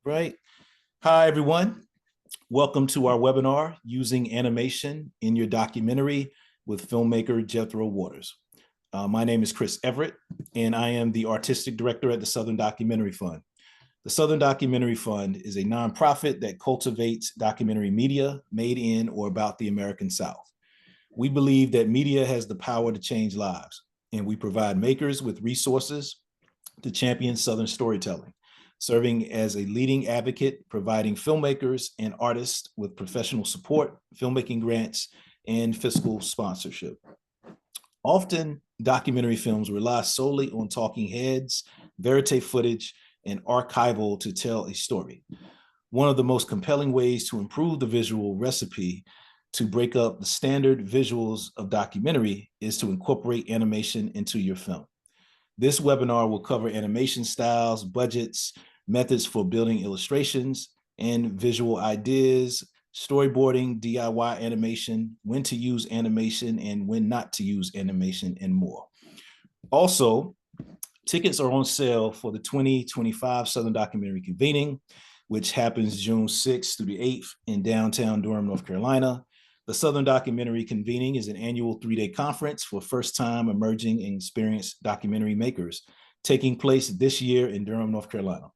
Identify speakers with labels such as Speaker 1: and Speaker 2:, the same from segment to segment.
Speaker 1: Right. Hi, everyone. Welcome to our webinar, Using Animation in Your Documentary with filmmaker Jethro Waters. My name is Chris Everett, and I am the Artistic Director at the Southern Documentary Fund. The Southern Documentary Fund is a nonprofit that cultivates documentary media made in or about the American South. We believe that media has the power to change lives, and we provide makers with resources to champion Southern storytelling, serving as a leading advocate, providing filmmakers and artists with professional support, filmmaking grants, and fiscal sponsorship. Often, documentary films rely solely on talking heads, verite footage, and archival to tell a story. One of the most compelling ways to improve the visual recipe to break up the standard visuals of documentary is to incorporate animation into your film. This webinar will cover animation styles, budgets, methods for building illustrations, and visual ideas, storyboarding, DIY animation, when to use animation and when not to use animation, and more. Also, tickets are on sale for the 2025 Southern Documentary Convening, which happens June 6th through the 8th in downtown Durham, North Carolina. The Southern Documentary Convening is an annual 3-day conference for first-time emerging and experienced documentary makers, taking place this year in Durham, North Carolina.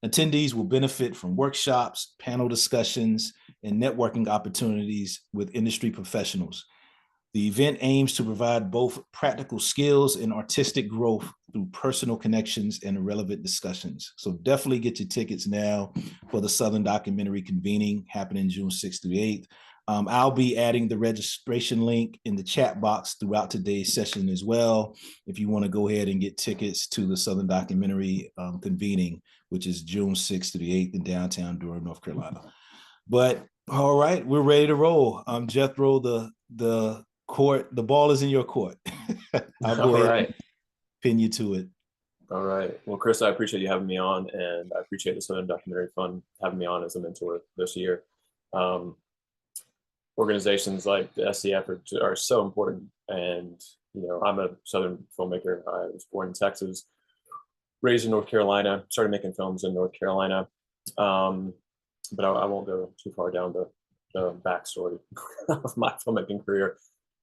Speaker 1: Attendees will benefit from workshops, panel discussions, and networking opportunities with industry professionals. The event aims to provide both practical skills and artistic growth through personal connections and relevant discussions. So definitely get your tickets now for the Southern Documentary Convening happening June 6th through 8th. I'll be adding the registration link in the chat box throughout today's session as well, if you want to go ahead and get tickets to the Southern Documentary Convening, which is June 6th to the 8th in downtown Durham, North Carolina. But all right, we're ready to roll. Jethro, the ball is in your court. I'll go ahead and pin you to it.
Speaker 2: All right. Well, Chris, I appreciate you having me on, and I appreciate the Southern Documentary Fund having me on as a mentor this year. Organizations like the SCF are so important. And, I'm a Southern filmmaker. I was born in Texas, raised in North Carolina, started making films in North Carolina. But I won't go too far down the backstory of my filmmaking career,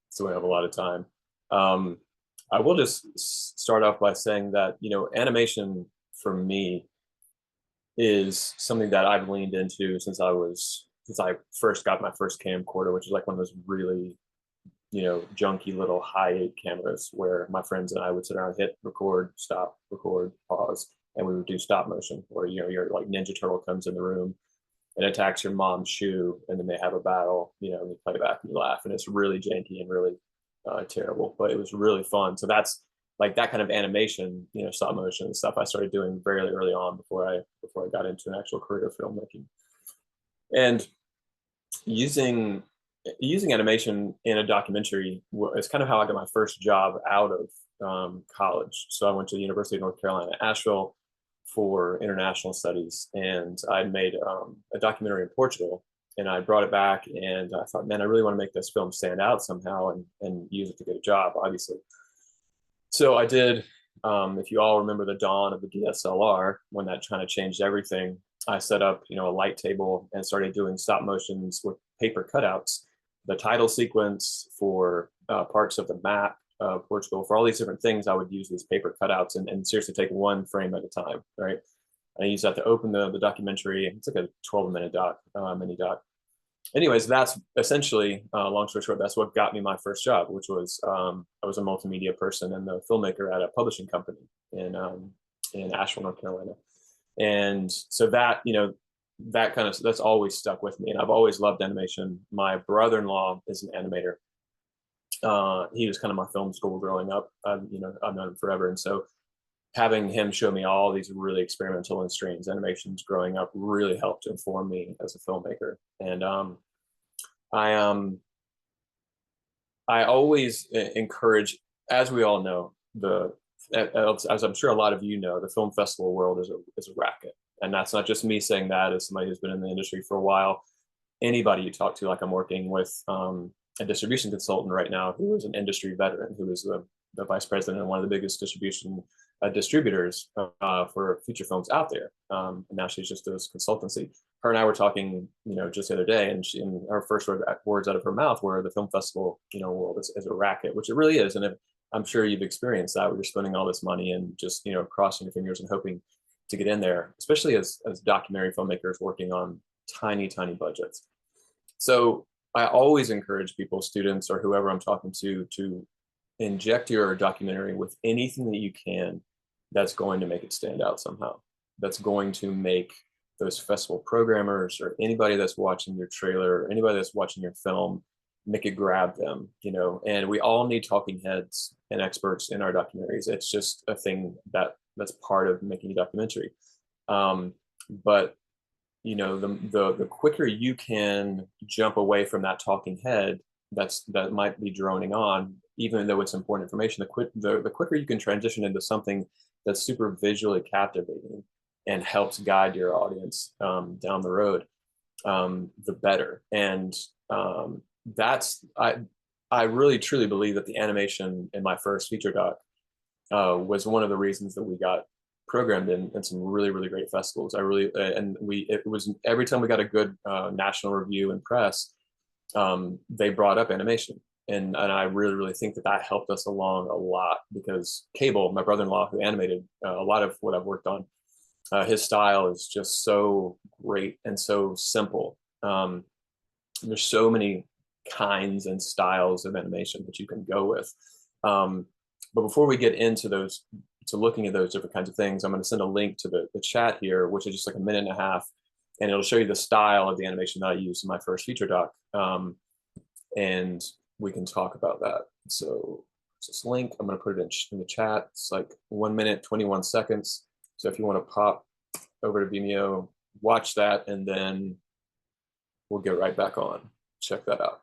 Speaker 2: so we have a lot of time. I will just start off by saying that, animation for me is something that I've leaned into since I first got my first camcorder, which is like one of those really, junky little high-8 cameras where my friends and I would sit around, hit record, stop, record, pause, and we would do stop motion, where, your like Ninja Turtle comes in the room and attacks your mom's shoe, and then they have a battle, and you play back and you laugh, and it's really janky and really terrible, but it was really fun. So that's like that kind of animation, stop motion and stuff I started doing very early on before I got into an actual career of filmmaking. And using animation in a documentary is kind of how I got my first job out of college. So I went to the University of North Carolina, Asheville, for international studies, and I made a documentary in Portugal, and I brought it back, and I thought, man, I really want to make this film stand out somehow and use it to get a job, obviously. So I did. If you all remember the dawn of the DSLR, when that kind of changed everything, I set up, a light table and started doing stop motions with paper cutouts, the title sequence for parts of the map of Portugal, for all these different things. I would use these paper cutouts and seriously take one frame at a time, right? I use that to open the documentary. It's like a 12-minute mini doc. Anyways, that's essentially, long story short, that's what got me my first job, which was I was a multimedia person and the filmmaker at a publishing company in Asheville, North Carolina. And so that, that's always stuck with me. And I've always loved animation. My brother-in-law is an animator. He was kind of my film school growing up. I've known him forever. And so having him show me all these really experimental and strange animations growing up really helped to inform me as a filmmaker. And I always encourage, as we all know, as I'm sure a lot of you know, the film festival world is a racket. And that's not just me saying that as somebody who's been in the industry for a while. Anybody you talk to, like I'm working with a distribution consultant right now who is an industry veteran, who is the vice president of one of the biggest distribution distributors for feature films out there. And now she just does consultancy. Her and I were talking, just the other day, and her first words out of her mouth were, the film festival, world is a racket, which it really is. And I'm sure you've experienced that, where you're spending all this money and just, crossing your fingers and hoping to get in there, especially as documentary filmmakers working on tiny, tiny budgets. So I always encourage people, students or whoever I'm talking to inject your documentary with anything that you can that's going to make it stand out somehow. That's going to make those festival programmers or anybody that's watching your trailer, or anybody that's watching your film, make it grab them, and we all need talking heads and experts in our documentaries. It's just a thing that's part of making a documentary. But the quicker you can jump away from that talking head that might be droning on, even though it's important information, the quicker you can transition into something that's super visually captivating and helps guide your audience down the road, the better. And I really truly believe that the animation in my first feature doc was one of the reasons that we got programmed in some really, really great festivals. It was every time we got a good national review and press, they brought up animation. And I really, really think that helped us along a lot, because Cable, my brother-in-law, who animated a lot of what I've worked on, his style is just so great and so simple. There's so many kinds and styles of animation that you can go with. But before we get into looking at those different kinds of things, I'm going to send a link to the chat here, which is just like a minute and a half, and it'll show you the style of the animation that I used in my first feature doc. And we can talk about that. So this link, I'm going to put it in the chat. It's like 1 minute, 21 seconds. So if you want to pop over to Vimeo, watch that, and then we'll get right back on. Check that out.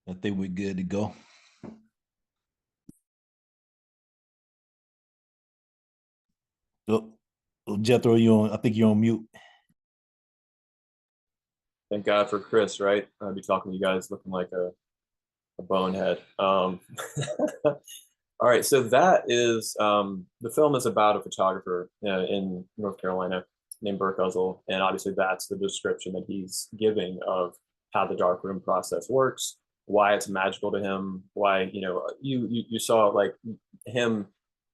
Speaker 1: I think we're good to go. Oh, Jethro, I think you're on mute.
Speaker 2: Thank God for Chris, right? I'll be talking to you guys looking like a bonehead. All right, so that is the film is about a photographer in North Carolina named Burke Uzzle, and obviously that's the description that he's giving of how the darkroom process works, why it's magical to him, why you saw like him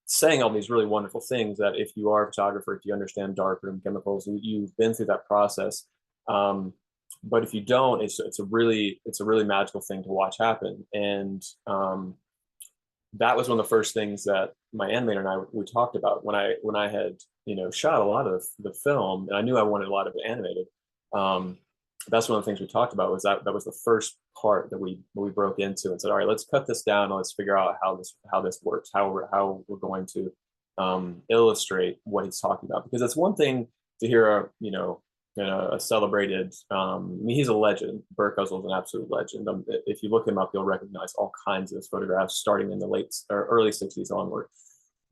Speaker 2: saying all these really wonderful things, that if you are a photographer, if you understand darkroom chemicals, you've been through that process. But if you don't, it's a really magical thing to watch happen. And that was one of the first things that my animator and I we talked about when I had shot a lot of the film, and I knew I wanted a lot of it animated. That's one of the things we talked about, was that was the first part that we broke into and said, all right, let's cut this down and let's figure out how this works, how we're going to illustrate what he's talking about. Because it's one thing to hear a celebrated, he's a legend. Burke Uzzle is an absolute legend. If you look him up, you'll recognize all kinds of his photographs starting in the late or early 60s onward.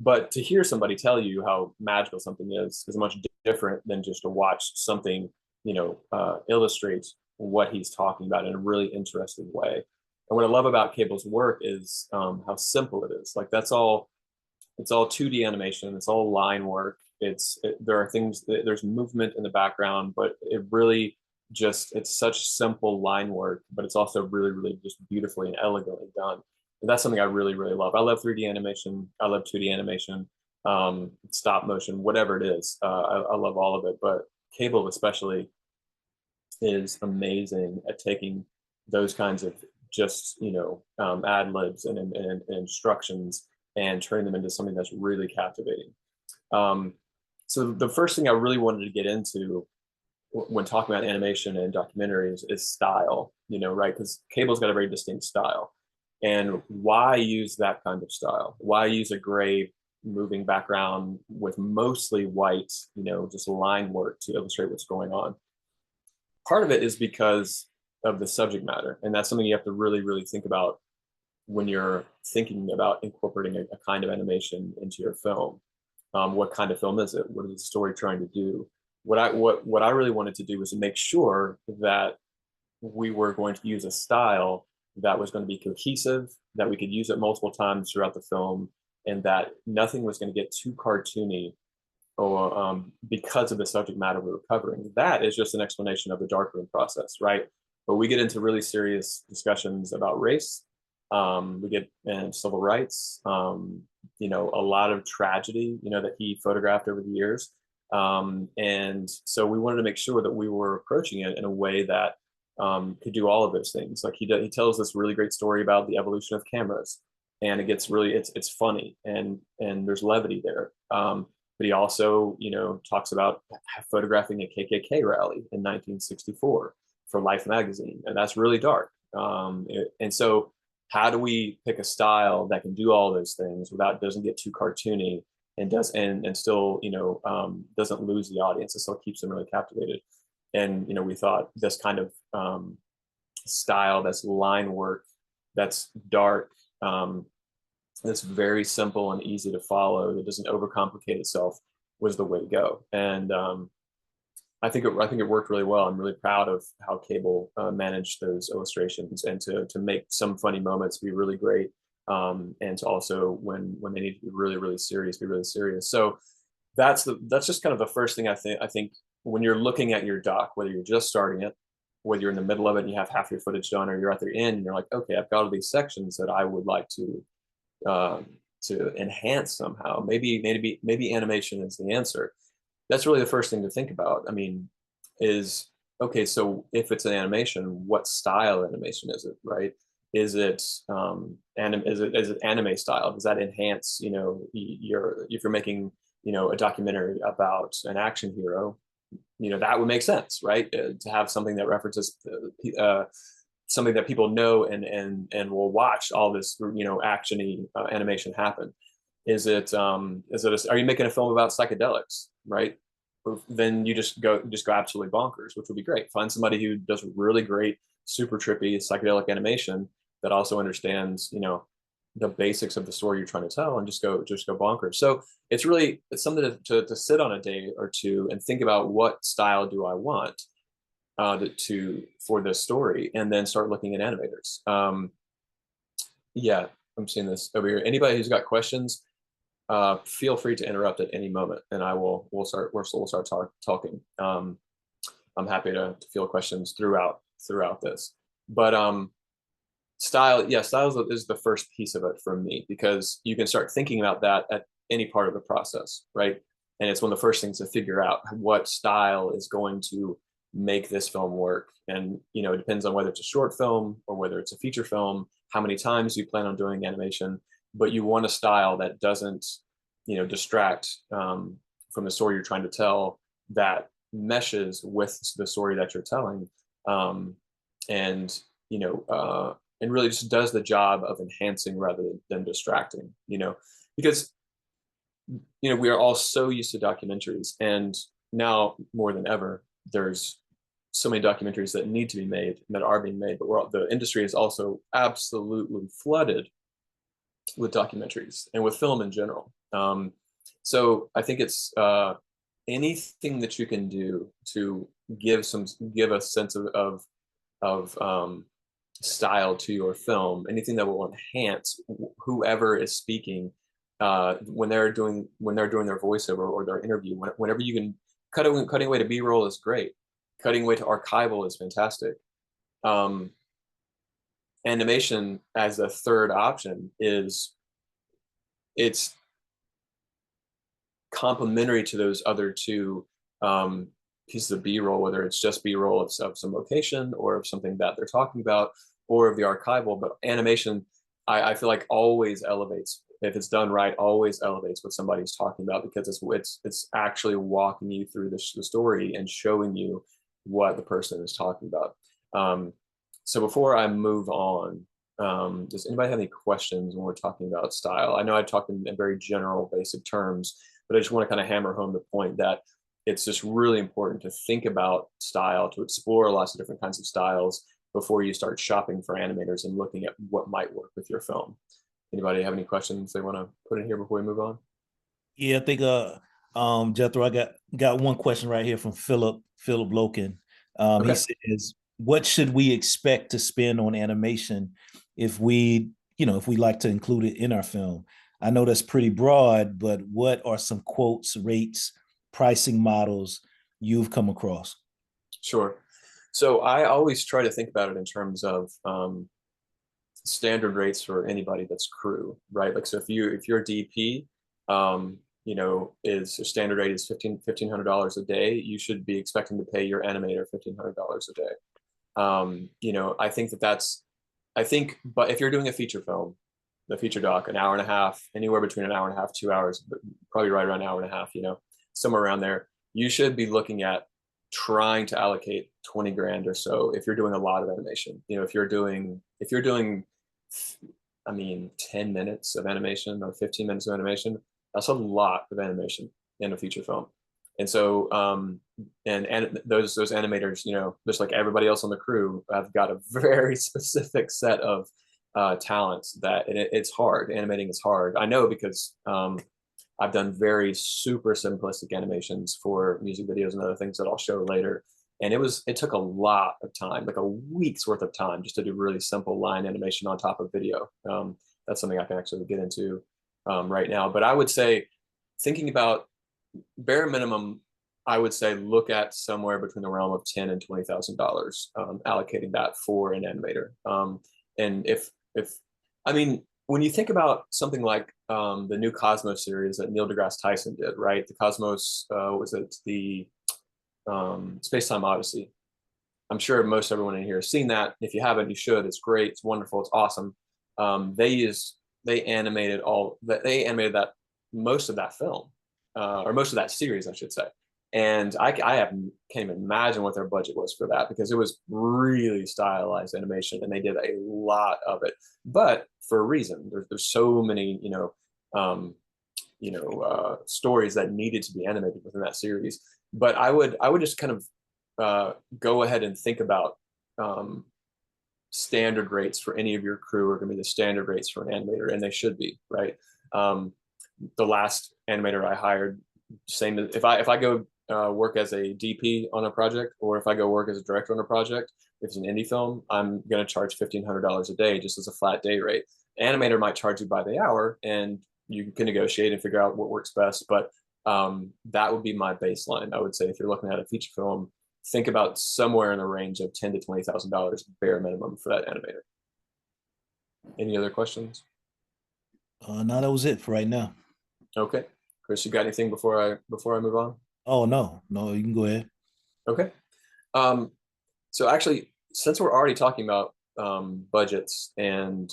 Speaker 2: But to hear somebody tell you how magical something is much different than just to watch something, illustrate what he's talking about in a really interesting way. And what I love about Cable's work is how simple it is. Like it's all 2D animation. It's all line work. There are things, there's movement in the background, but it really it's such simple line work, but it's also really, really just beautifully and elegantly done. And that's something I really, really love. I love 3D animation. I love 2D animation, stop motion, whatever it is. I love all of it, but Cable especially is amazing at taking those kinds of just, ad libs and instructions and turning them into something that's really captivating. So the first thing I really wanted to get into when talking about animation and documentaries is style, right? Because Cable's got a very distinct style. And why use that kind of style? Why use a gray moving background with mostly white, just line work to illustrate what's going on? Part of it is because of the subject matter. And that's something you have to really, really think about when you're thinking about incorporating a kind of animation into your film. What kind of film is it? What is the story trying to do? What I really wanted to do was to make sure that we were going to use a style that was going to be cohesive, that we could use it multiple times throughout the film, and that nothing was going to get too cartoony or because of the subject matter we were covering. That is just an explanation of the darkroom process, right? But we get into really serious discussions about race. We get in civil rights, a lot of tragedy, that he photographed over the years. And so we wanted to make sure that we were approaching it in a way that could do all of those things. Like he tells this really great story about the evolution of cameras, and it gets really, it's funny and there's levity there. But he also, talks about photographing a KKK rally in 1964 for Life magazine, and that's really dark. And so how do we pick a style that can do all those things without doesn't get too cartoony and still doesn't lose the audience and still keeps them really captivated? And we thought this kind of style, that's line work, that's dark, that's very simple and easy to follow, that doesn't overcomplicate itself, was the way to go. And I think it worked really well. I'm really proud of how Cable managed those illustrations, and to make some funny moments be really great, and to also when they need to be really, really serious, be really serious. So that's just kind of the first thing I think when you're looking at your doc, whether you're just starting it, whether you're in the middle of it and you have half your footage done, or you're at the end and you're like, okay, I've got all these sections that I would like to enhance somehow. Maybe animation is the answer. That's really the first thing to think about. I mean, is okay, so if it's an animation, what style animation is it, right? Is it is it anime style? Does that enhance, if you're making, a documentary about an action hero, that would make sense, right? To have something that references something that people know and will watch all this, actiony animation happen. Are you making a film about psychedelics, right? Then you just go absolutely bonkers, which would be great. Find somebody who does really great, super trippy psychedelic animation that also understands, the basics of the story you're trying to tell, and just go bonkers. So it's something to sit on a day or two and think about, what style do I want for this story, and then start looking at animators. Yeah, I'm seeing this over here. Anybody who's got questions, feel free to interrupt at any moment, and we'll start talking. I'm happy to field questions throughout this. But style is the first piece of it for me, because you can start thinking about that at any part of the process, right? And it's one of the first things to figure out what style is going to make this film work. And it depends on whether it's a short film or whether it's a feature film, how many times you plan on doing animation, but you want a style that doesn't distract from the story you're trying to tell, that meshes with the story that you're telling, and really just does the job of enhancing rather than distracting. Because we are all so used to documentaries, and now more than ever there's so many documentaries that need to be made and that are being made, but the industry is also absolutely flooded with documentaries and with film in general. So I think it's anything that you can do to give a sense of style to your film, anything that will enhance whoever is speaking when they're doing their voiceover or their interview. Whenever you can cutting away to B-roll is great. Cutting away to archival is fantastic. Animation as a third option it's complementary to those other two pieces of B-roll, whether it's just B-roll of some location or of something that they're talking about or of the archival. But animation, I feel like always elevates, if it's done right, always elevates what somebody's talking about, because it's actually walking you through the story and showing you what the person is talking about. So before I move on, does anybody have any questions when we're talking about style? I know I talked in very general, basic terms, but I just want to kind of hammer home the point that it's just really important to think about style, to explore lots of different kinds of styles before you start shopping for animators and looking at what might work with your film. Anybody have any questions they want to put in here before we move on?
Speaker 1: Yeah, I think Jethro, I got one question right here from Philip Loken. He
Speaker 2: Okay.
Speaker 1: says, what should we expect to spend on animation if we like to include it in our film? I know that's pretty broad, but what are some quotes, rates, pricing models you've come across?
Speaker 2: Sure. So I always try to think about it in terms of standard rates for anybody that's crew, right? Like, so if you're a DP, is a standard rate is $1,500 a day, you should be expecting to pay your animator $1,500 a day. But if you're doing a feature film, the feature doc, an hour and a half, anywhere between an hour and a half, 2 hours, but probably right around an hour and a half, somewhere around there, you should be looking at trying to allocate 20 grand or so if you're doing a lot of animation. If you're doing, I mean, 10 minutes of animation or 15 minutes of animation, that's a lot of animation in a feature film. And so, and those animators, just like everybody else on the crew, have got a very specific set of talents that it's hard. Animating is hard. I know because I've done very super simplistic animations for music videos and other things that I'll show later. And it took a lot of time, like a week's worth of time, just to do really simple line animation on top of video. That's something I can actually get into right now. But I would say, thinking about bare minimum, I would say look at somewhere between the realm of $10,000 and $20,000, allocating that for an animator. And I mean, when you think about something like the new Cosmos series that Neil deGrasse Tyson did, right? The Cosmos, was it the Space-Time Odyssey? I'm sure most everyone in here has seen that. If you haven't, you should. It's great. It's wonderful. It's awesome. They animated that most of that film, or most of that series, I should say. And I can't even imagine what their budget was for that, because it was really stylized animation and they did a lot of it, but for a reason. There's so many, stories that needed to be animated within that series. But I would just kind of go ahead and think about standard rates for any of your crew are going to be the standard rates for an animator, and they should be, right? The last animator I hired, same as if I go work as a DP on a project, or if I go work as a director on a project, if it's an indie film, I'm going to charge $1,500 a day just as a flat day rate. Animator might charge you by the hour, and you can negotiate and figure out what works best. But that would be my baseline. I would say if you're looking at a feature film, think about somewhere in the range of $10,000 to $20,000 bare minimum for that animator. Any other questions?
Speaker 1: No, that was it for right now.
Speaker 2: Okay, Chris, you got anything before I move on?
Speaker 1: Oh, no, you can go ahead.
Speaker 2: Okay. So actually, since we're already talking about budgets and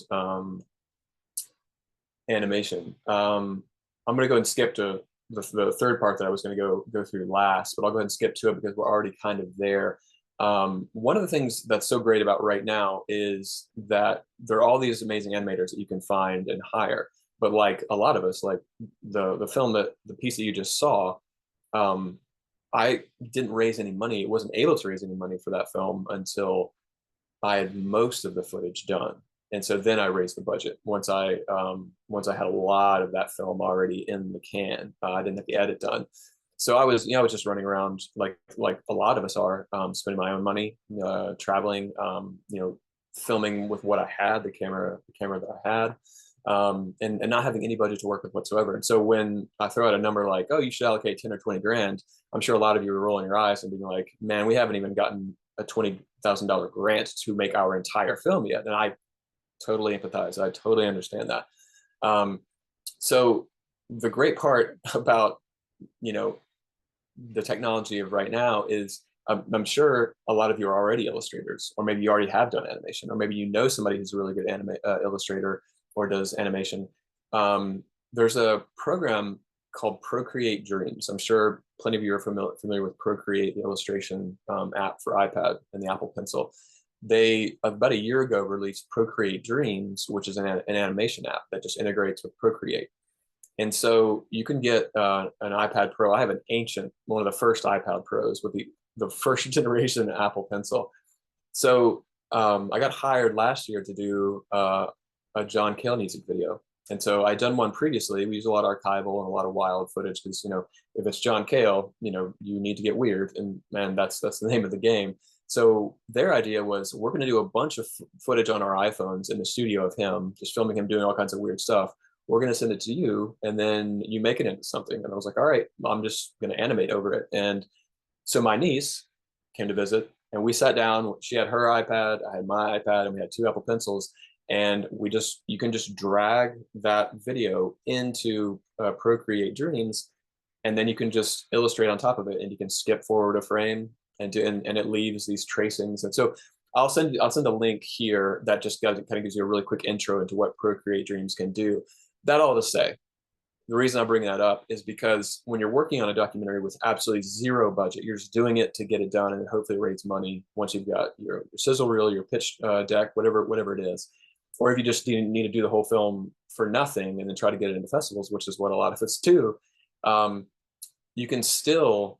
Speaker 2: animation, I'm going to go and skip to the third part that I was going to go through last, but I'll go ahead and skip to it because we're already kind of there. One of the things that's so great about right now is that there are all these amazing animators that you can find and hire. But like a lot of us, like the piece that you just saw, I didn't raise any money. It wasn't able to raise any money for that film until I had most of the footage done. And so then I raised the budget once I had a lot of that film already in the can. I didn't have the edit done, so I was just running around like a lot of us are, spending my own money, traveling, filming with what I had, the camera that I had, and not having any budget to work with whatsoever. And so when I throw out a number like, oh, you should allocate 10 or 20 grand, I'm sure a lot of you are rolling your eyes and being like, man, we haven't even gotten a $20,000 grant to make our entire film yet. And I totally empathize. I totally understand that. Um, so the great part about, you know, the technology of right now is, I'm sure a lot of you are already illustrators, or maybe you already have done animation, or maybe you know somebody who's a really good illustrator or does animation. There's a program called Procreate Dreams. I'm sure plenty of you are familiar with Procreate, the illustration app for iPad and the Apple Pencil. They, about a year ago, released Procreate Dreams, which is an animation app that just integrates with Procreate. And so you can get an iPad Pro. I have one of the first iPad Pros with the first generation Apple Pencil. So I got hired last year to do a John Cale music video. And so I'd done one previously. We use a lot of archival and a lot of wild footage because, if it's John Cale, you need to get weird, and that's the name of the game. So their idea was, we're going to do a bunch of footage on our iPhones in the studio of him, just filming him doing all kinds of weird stuff. We're going to send it to you, and then you make it into something. And I was like, all right, I'm just going to animate over it. And so my niece came to visit, and we sat down. She had her iPad, I had my iPad, and we had two Apple Pencils. And you can just drag that video into Procreate Dreams, and then you can just illustrate on top of it, and you can skip forward a frame, and it leaves these tracings. And so I'll send a link here that just kind of gives you a really quick intro into what Procreate Dreams can do. That all to say, the reason I bring that up is because when you're working on a documentary with absolutely zero budget, you're just doing it to get it done and hopefully raise money once you've got your sizzle reel, your pitch deck, whatever it is. Or if you just need to do the whole film for nothing and then try to get it into festivals, which is what a lot of us do, you can still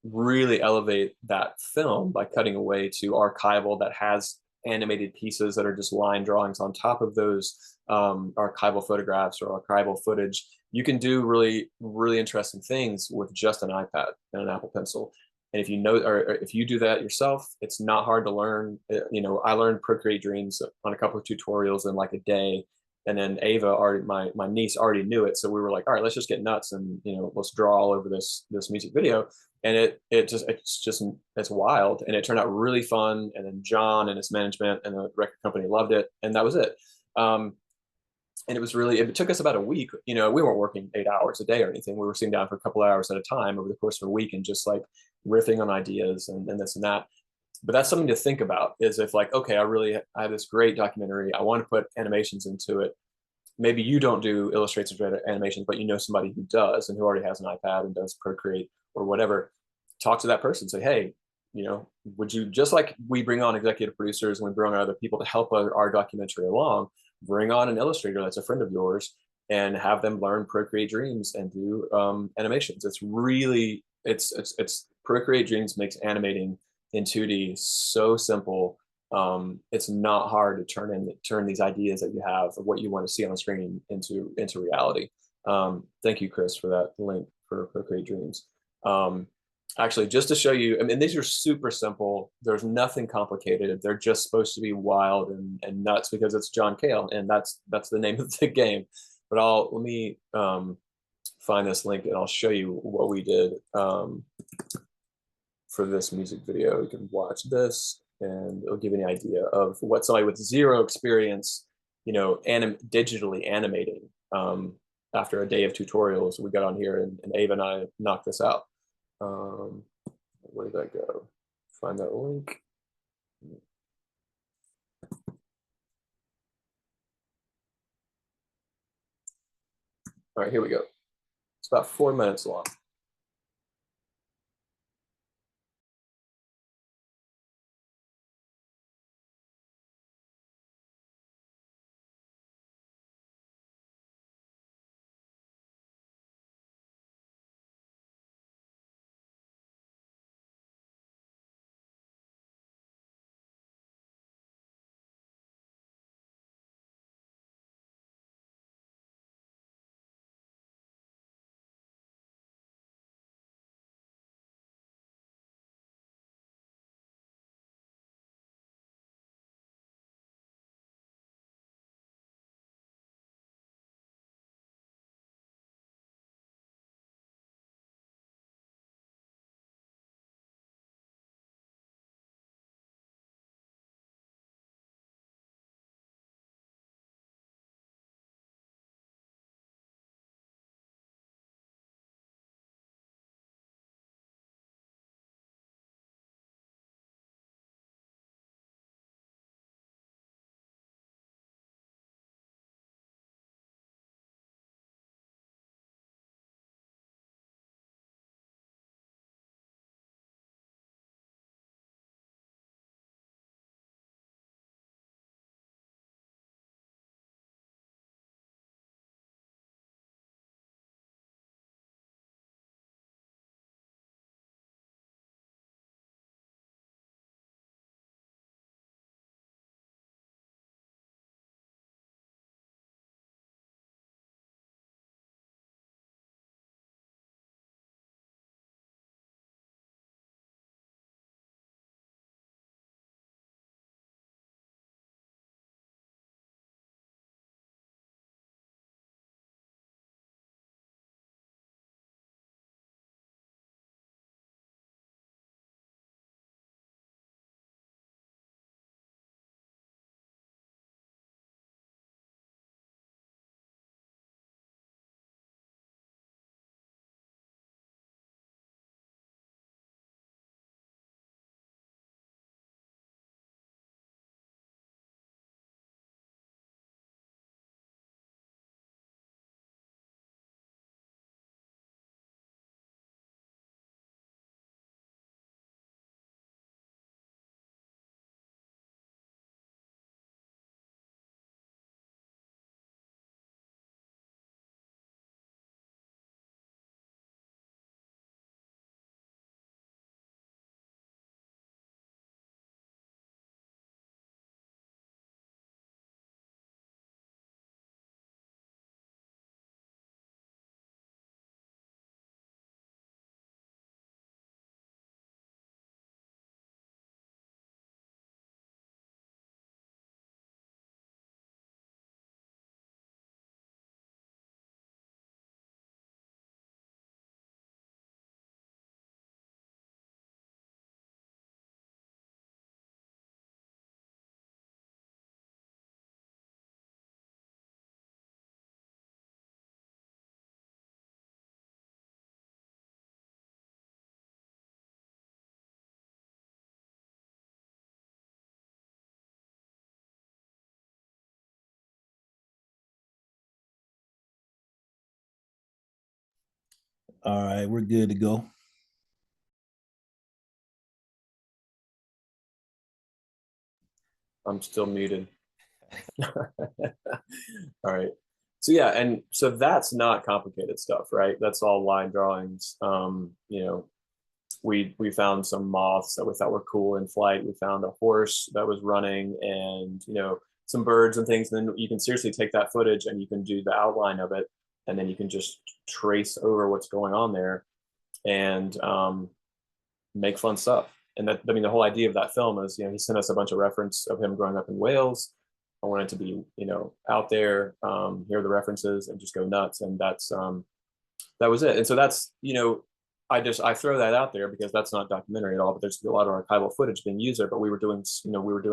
Speaker 2: really elevate that film by cutting away to archival that has animated pieces that are just line drawings on top of those archival photographs or archival footage. You can do really, really interesting things with just an iPad and an Apple Pencil. And if you do that yourself, it's not hard to learn. I learned Procreate Dreams on a couple of tutorials in like a day. And then Ava, my niece, already knew it. So we were like, all right, let's just get nuts and let's draw all over this music video. And it's wild, and it turned out really fun. And then John and his management and the record company loved it, and that was it. And it took us about a week. We weren't working 8 hours a day or anything. We were sitting down for a couple of hours at a time over the course of a week and just like riffing on ideas and this and that. But that's something to think about, is if like, okay, I have this great documentary, I want to put animations into it. Maybe you don't do illustrations or animations, but you know somebody who does and who already has an iPad and does Procreate or whatever. Talk to that person, say, hey, would you, just like we bring on executive producers and we bring on other people to help our documentary along, bring on an illustrator that's a friend of yours and have them learn Procreate Dreams and do animations. It's really, it's Procreate Dreams makes animating in 2D so simple. It's not hard to turn these ideas that you have of what you want to see on the screen into reality. Thank you, Chris, for that link for Procreate Dreams. Actually, just to show you, these are super simple. There's nothing complicated. They're just supposed to be wild and nuts because it's John Cale, and that's the name of the game. But let me find this link and I'll show you what we did for this music video. You can watch this and it'll give you an idea of what somebody with zero experience, digitally animating. After a day of tutorials, we got on here and Ava and I knocked this out. Where did that go? Find that link. All right, here we go. It's about 4 minutes long.
Speaker 1: All right, we're good to go.
Speaker 2: I'm still muted. All right. So yeah, and so that's not complicated stuff, right? That's all line drawings. We found some moths that we thought were cool in flight. We found a horse that was running, and some birds and things. And then you can seriously take that footage and you can do the outline of it, and then you can just trace over what's going on there and make fun stuff. And that, I mean, the whole idea of that film is, he sent us a bunch of reference of him growing up in Wales. I wanted to be, out there, hear the references and just go nuts. And that was it. And so that's, I throw that out there because that's not documentary at all, but there's a lot of archival footage being used there. But we were doing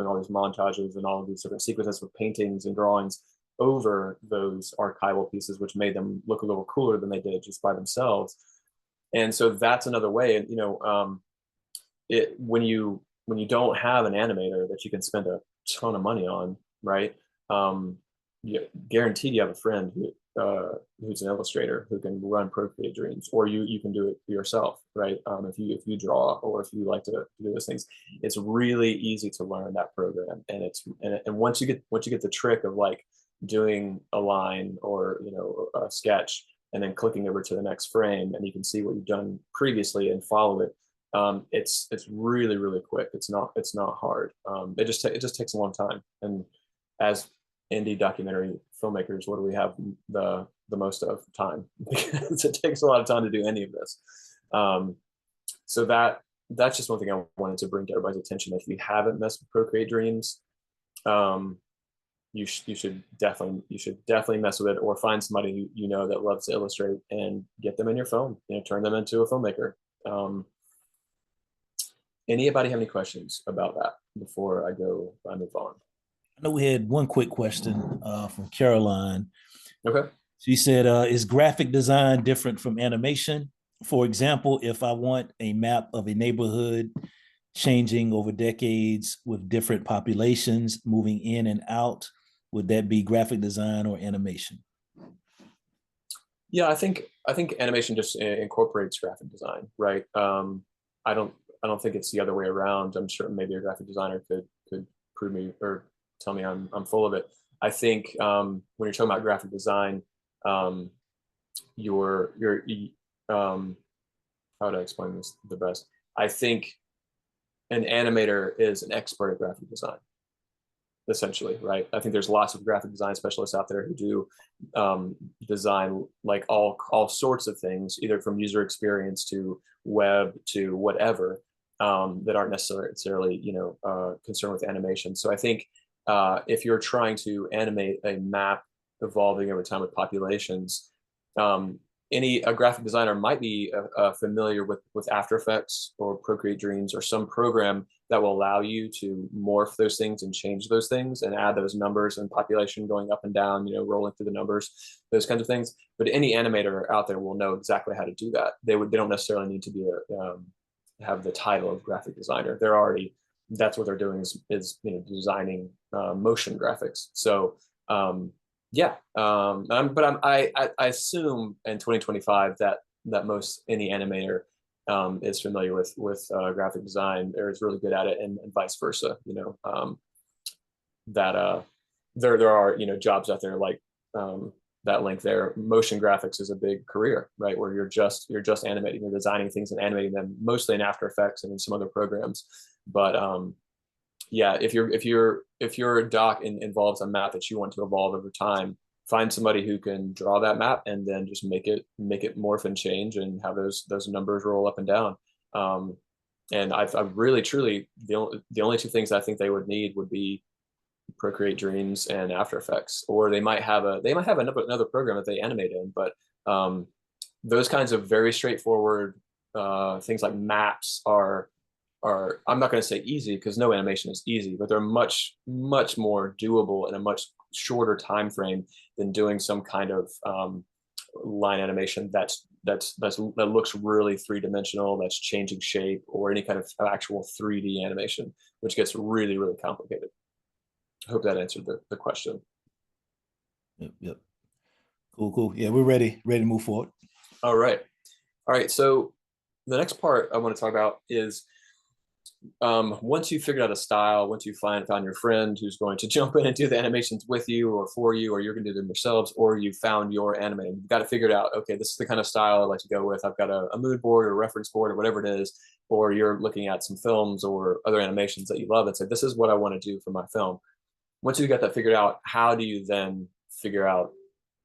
Speaker 2: all these montages and all of these different sequences with paintings and drawings over those archival pieces, which made them look a little cooler than they did just by themselves. And so that's another way. And when you don't have an animator that you can spend a ton of money on, right? Guaranteed you have a friend who's an illustrator who can run Procreate Dreams, or you can do it yourself, right? If you draw, or if you like to do those things, it's really easy to learn that program. And once you get the trick of like doing a line or a sketch and then clicking over to the next frame, and you can see what you've done previously and follow it. It's really, really quick. It's not hard. It just takes a long time. And as indie documentary filmmakers, what do we have the most of? Time. Because it takes a lot of time to do any of this. So that's just one thing I wanted to bring to everybody's attention. If you haven't messed with Procreate Dreams, you should definitely mess with it, or find somebody that loves to illustrate and get them in your film. Turn them into a filmmaker. Anybody have any questions about that before I move on?
Speaker 1: I know we had one quick question from Caroline.
Speaker 2: Okay.
Speaker 1: She said, is graphic design different from animation? For example, if I want a map of a neighborhood changing over decades with different populations moving in and out, would that be graphic design or animation?
Speaker 2: Yeah, I think animation just incorporates graphic design, right? I don't think it's the other way around. I'm sure maybe a graphic designer could prove me or tell me I'm full of it. I think when you're talking about graphic design, you're how would I explain this the best? I think an animator is an expert at graphic design, essentially, right? I think there's lots of graphic design specialists out there who do design like all sorts of things, either from user experience to web to whatever, that aren't necessarily concerned with animation. So I think if you're trying to animate a map evolving over time with populations, a graphic designer might be familiar with After Effects or Procreate Dreams or some program that will allow you to morph those things and change those things and add those numbers and population going up and down, rolling through the numbers, those kinds of things. But any animator out there will know exactly how to do that. They don't necessarily need to be have the title of graphic designer. That's what they're doing is designing motion graphics. So yeah, I assume in 2025 that most any animator is familiar with graphic design or is really good at it, and vice versa. That there are jobs out there like that link there. Motion graphics is a big career, right? Where you're just animating, you're designing things and animating them mostly in After Effects and in some other programs. But yeah, if your doc involves a map that you want to evolve over time, find somebody who can draw that map and then just make it morph and change and have those numbers roll up and down. And I've really truly the only two things I think they would need would be Procreate Dreams and After Effects, or they might have another program that they animate in. But those kinds of very straightforward things like maps are I'm not going to say easy, because no animation is easy, but they're much more doable in a much shorter time frame than doing some kind of line animation that looks really three-dimensional, that's changing shape, or any kind of actual 3D animation, which gets really, really complicated. I hope that answered the question.
Speaker 1: Yep. Cool. Yeah, we're ready to move forward.
Speaker 2: All right. All right, so the next part I want to talk about is once you figured out a style, once you found your friend who's going to jump in and do the animations with you or for you, or you're going to do them yourselves, or you found your animator, you've got to figure it out. Okay, this is the kind of style I like to go with. I've got a mood board or a reference board or whatever it is, or you're looking at some films or other animations that you love and say, this is what I want to do for my film. Once you got that figured out, how do you then figure out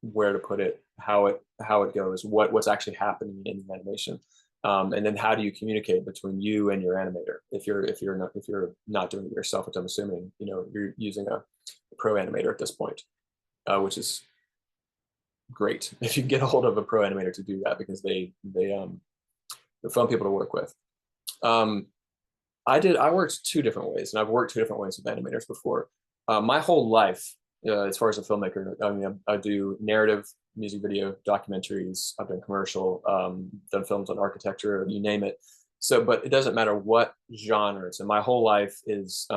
Speaker 2: where to put it, how it goes, what's actually happening in the animation? And then how do you communicate between you and your animator if you're not doing it yourself, which I'm assuming you're using a pro animator at this point, which is great if you can get a hold of a pro animator to do that, because they're fun people to work with. I worked two different ways, and I've worked two different ways with animators before. My whole life, as far as a filmmaker, I mean, I do narrative, music video, documentaries. I've done commercial, done films on architecture, you name it. So, but it doesn't matter what genres. And my whole life is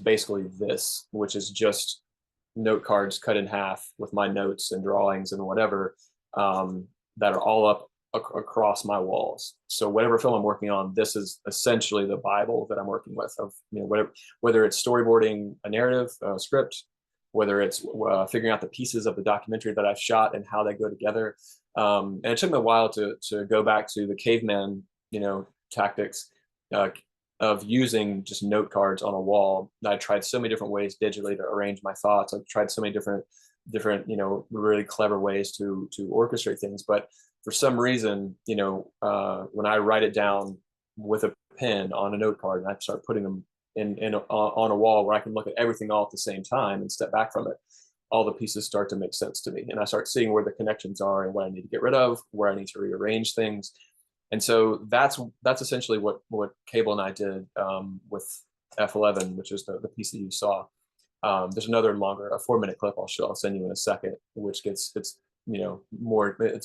Speaker 2: basically this, which is just note cards cut in half with my notes and drawings and whatever, that are all up across my walls. So whatever film I'm working on, this is essentially the Bible that I'm working with, of whether it's storyboarding a narrative, a script, whether it's figuring out the pieces of the documentary that I've shot and how they go together. And it took me a while to go back to the caveman, tactics of using just note cards on a wall. I tried so many different ways digitally to arrange my thoughts. I've tried so many different really clever ways to orchestrate things. But for some reason, when I write it down with a pen on a note card and I start putting them on a wall where I can look at everything all at the same time and step back from it, all the pieces start to make sense to me. And I start seeing where the connections are and what I need to get rid of, where I need to rearrange things. And so that's essentially what Cable and I did with F11, which is the piece that you saw. There's another longer, a 4-minute clip I'll send you in a second, which it's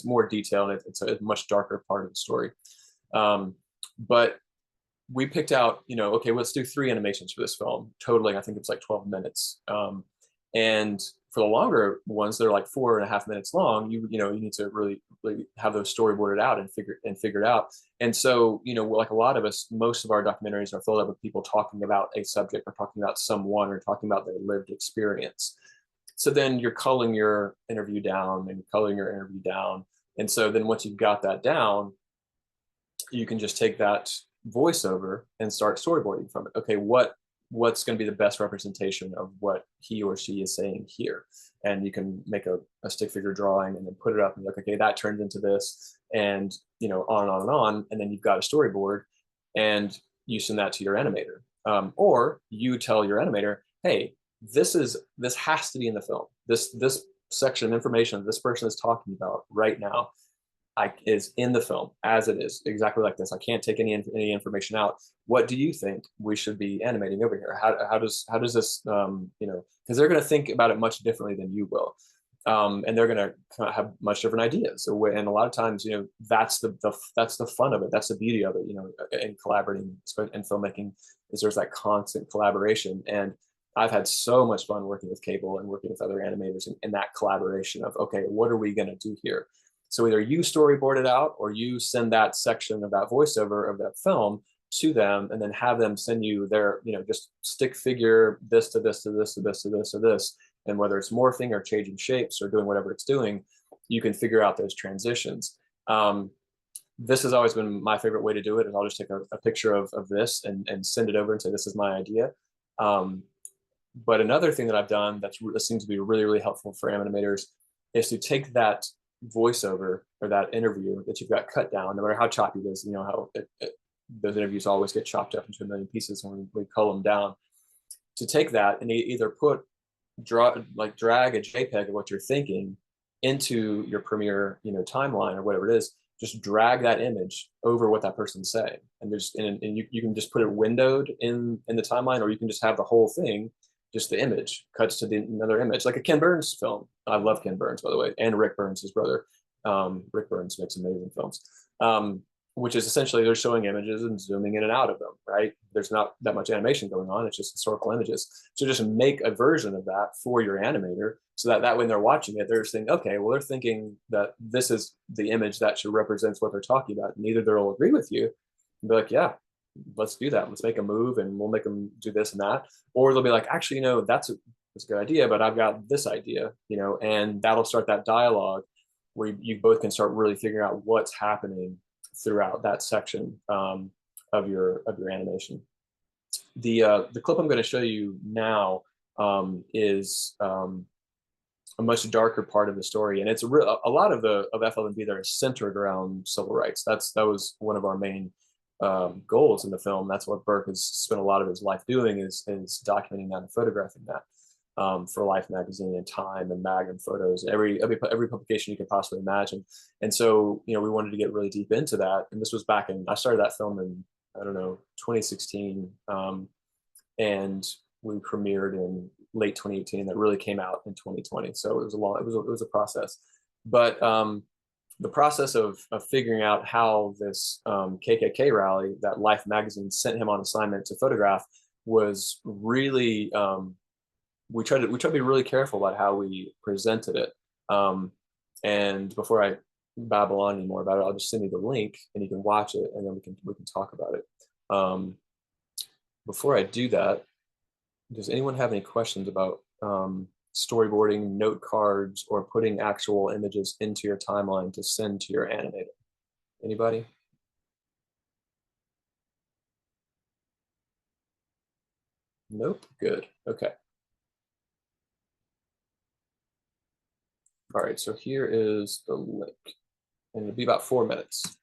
Speaker 2: more detailed. It's a much darker part of the story. But we picked out, okay, let's do 3 animations for this film, totaling, I think it's like 12 minutes. And for the longer ones, they're like 4.5 minutes long. You need to really have those storyboarded out and figured out. And so, like a lot of us, most of our documentaries are filled up with people talking about a subject or talking about someone or talking about their lived experience. So then you're culling your interview down and culling your interview down. And so then once you've got that down, you can just take that voiceover and start storyboarding from it. Okay, what's going to be the best representation of what he or she is saying here? And you can make a stick figure drawing and then put it up and look, okay, that turns into this, and on and on and on. And then you've got a storyboard, and you send that to your animator, or you tell your animator, hey, this has to be in the film. This section of information this person is talking about right now is in the film as it is, exactly like this. I can't take any information out. What do you think we should be animating over here? How does this, because they're going to think about it much differently than you will. And they're going to have much different ideas. And a lot of times, that's the fun of it. That's the beauty of it, in collaborating and filmmaking, is there's that constant collaboration. And I've had so much fun working with Cable and working with other animators in that collaboration of, okay, what are we going to do here? So either you storyboard it out, or you send that section of that voiceover of that film to them, and then have them send you their, just stick figure this to this to this to this to this to this. And whether it's morphing or changing shapes or doing whatever it's doing, you can figure out those transitions. This has always been my favorite way to do it, is I'll just take a picture of this and send it over and say, this is my idea. But another thing that I've done that seems to be really, really helpful for animators is to take that voiceover or that interview that you've got cut down, no matter how choppy it is, how those interviews always get chopped up into a million pieces when we cull them down, to take that and either drag a JPEG of what you're thinking into your Premiere, timeline or whatever it is. Just drag that image over what that person's saying, and you can just put it windowed in the timeline, or you can just have the whole thing, just the image cuts to another image, like a Ken Burns film. I love Ken Burns, by the way, and Rick Burns, his brother. Rick Burns makes amazing films. which is essentially they're showing images and zooming in and out of them, right? There's not that much animation going on. It's just historical images. So just make a version of that for your animator so that when they're watching it, they're thinking, okay, well, they're thinking that this is the image that should represent what they're talking about. And either they'll agree with you and be like, yeah, let's do that. Let's make a move and we'll make them do this and that. Or they'll be like, actually, that's a good idea, but I've got this idea, and that'll start that dialogue where you both can start really figuring out what's happening throughout that section of your animation. The clip I'm going to show you now is a much darker part of the story, and it's a lot of FLNB there is centered around civil rights. That was one of our main goals in the film. That's what Burke has spent a lot of his life doing is documenting that and photographing that. For Life magazine and Time and Magnum Photos, every publication you could possibly imagine. And so, we wanted to get really deep into that. And this was I started that film in, I don't know, 2016. And we premiered in late 2018. That really came out in 2020. So it was a process. But the process of figuring out how this KKK rally that Life magazine sent him on assignment to photograph was really, we tried to be really careful about how we presented it. And before I babble on anymore about it, I'll just send you the link and you can watch it, and then we can talk about it. Before I do that, does anyone have any questions about storyboarding, note cards, or putting actual images into your timeline to send to your animator? Anybody? Nope. Good. Okay. All right, so here is the link, and it'll be about 4 minutes.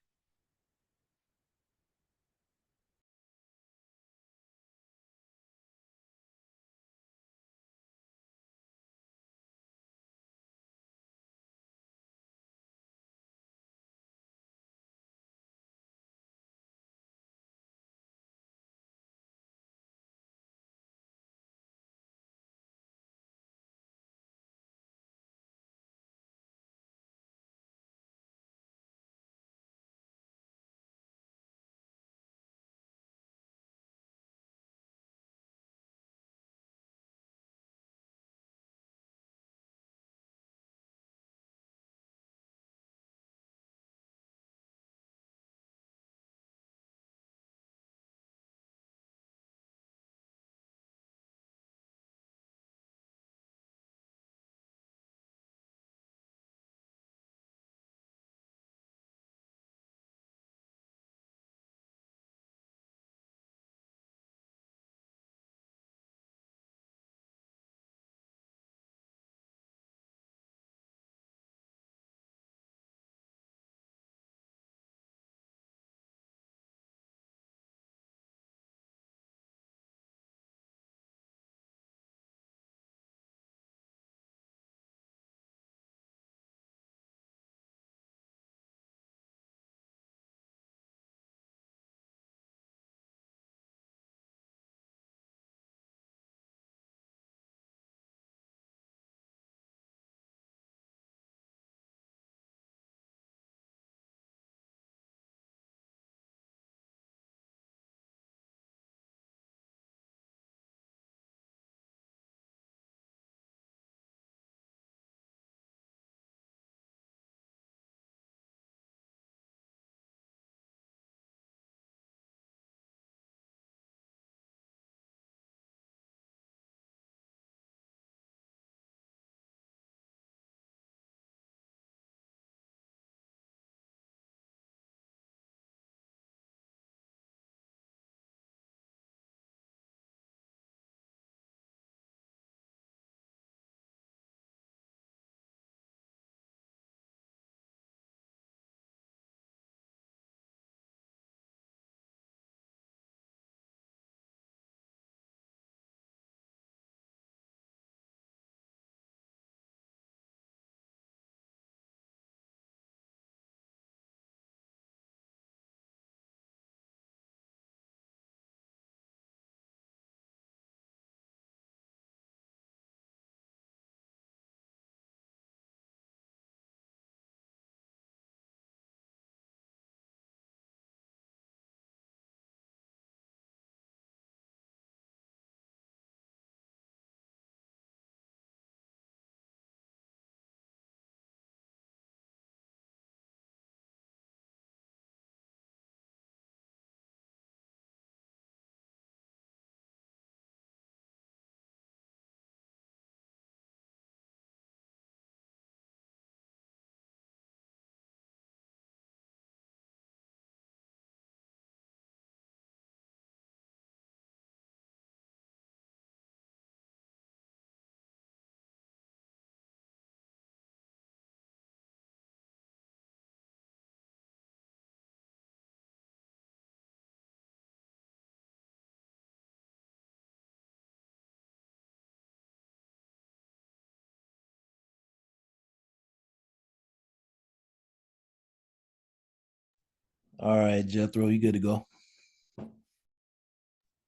Speaker 1: All right, Jethro, you good to go?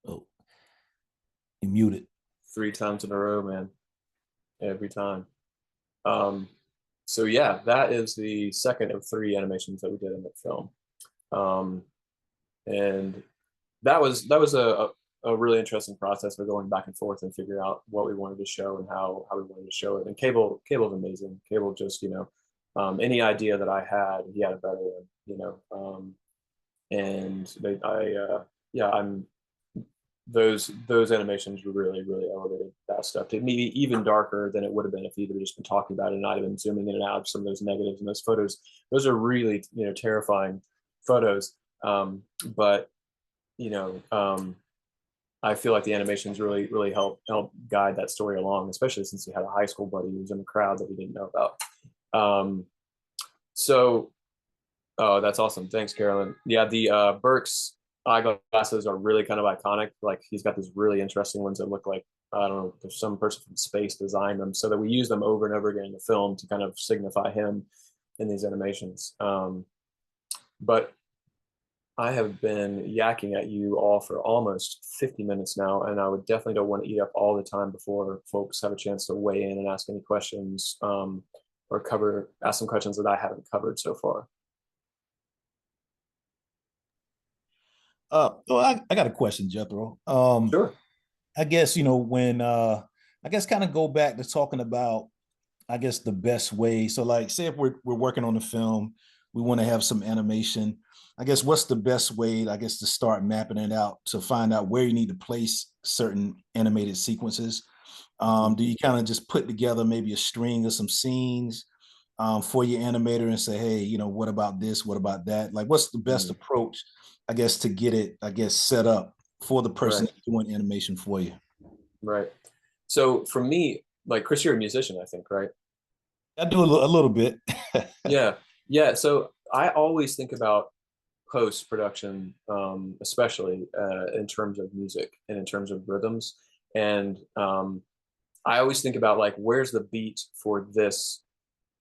Speaker 1: Oh, you muted.
Speaker 2: 3 times in a row, man. Every time. Um, so yeah, that is the second of 3 animations that we did in the film. Um, and that was a really interesting process for going back and forth and figuring out what we wanted to show and how we wanted to show it. And Cable's amazing. Cable just, any idea that I had, he had a better one, and yeah, those animations were really elevated that stuff to maybe even darker than it would have been if he'd just been talking about it and I'd have been zooming in and out of some of those negatives and those photos. Those are really terrifying photos. But you know, I feel like the animations really help guide that story along, especially since he had a high school buddy who was in the crowd that we didn't know about. Um, so Oh, that's awesome. Thanks, Carolyn. Yeah, the Burke's eyeglasses are really kind of iconic. Like he's got these really interesting ones that look like, I don't know, there's some person from space designed them so that we use them over and over again in the film to kind of signify him in these animations. But I have been yakking at you all for almost 50 minutes now, and I would definitely don't want to eat up all the time before folks have a chance to weigh in and ask any questions, or ask some questions that I haven't covered so far.
Speaker 1: Well, I got a question, Jethro.
Speaker 2: Sure.
Speaker 1: I guess when I guess kind of go back to talking about, I guess, the best way. So, like, say if we're working on a film, we want to have some animation. I guess what's the best way, I guess, to start mapping it out to find out where you need to place certain animated sequences? Do you kind of just put together maybe a string of some scenes for your animator and say, hey, what about this? What about that? Like, what's the best
Speaker 2: Mm,
Speaker 1: approach, I guess, to get it, I guess, set up for the person
Speaker 2: right.
Speaker 1: that's doing animation for you?
Speaker 2: Right. So for me, like Chris, you're a musician, I think, right?
Speaker 1: I do a little bit.
Speaker 2: Yeah. Yeah. So I always think about post production, especially in terms of music and in terms of rhythms. And I always think about like, where's the beat for this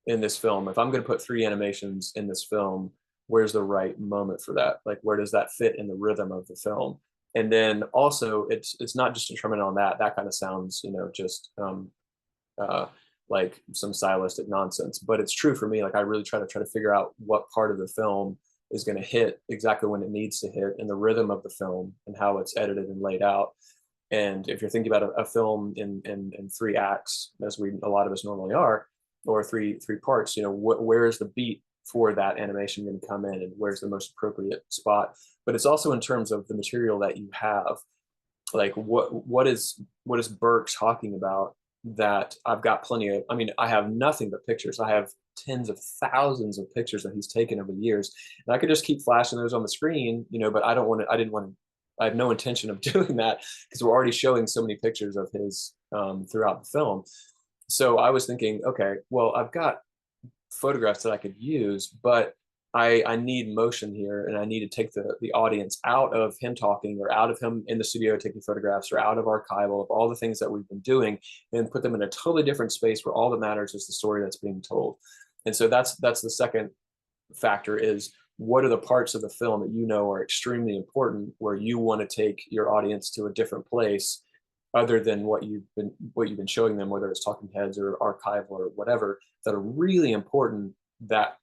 Speaker 2: in this film? If I'm going to put 3 animations in this film, where's the right moment for that? Like, where does that fit in the rhythm of the film? And then also, it's not just determined on that. That kind of sounds, just uh, like some stylistic nonsense. But it's true for me. Like I really try to figure out what part of the film is going to hit exactly when it needs to hit, and the rhythm of the film and how it's edited and laid out. And if you're thinking about a film in 3 acts, as we a lot of us normally are, or three parts, where is the beat for that animation going to come in, and where's the most appropriate spot? But it's also in terms of the material that you have, like what is Burke talking about that I've got plenty of. I mean, I have nothing but pictures. I have tens of thousands of pictures that he's taken over the years, and I could just keep flashing those on the screen, but I don't want to. I didn't want to. I have no intention of doing that because we're already showing so many pictures of his throughout the film. So I was thinking, okay, well, I've got photographs that I could use, but I need motion here, and I need to take the audience out of him talking, or out of him in the studio taking photographs, or out of archival of all the things that we've been doing, and put them in a totally different space where all that matters is the story that's being told. And so that's the second factor, is what are the parts of the film that are extremely important, where you want to take your audience to a different place other than what you've been showing them, whether it's talking heads or archival or whatever, that are really important, that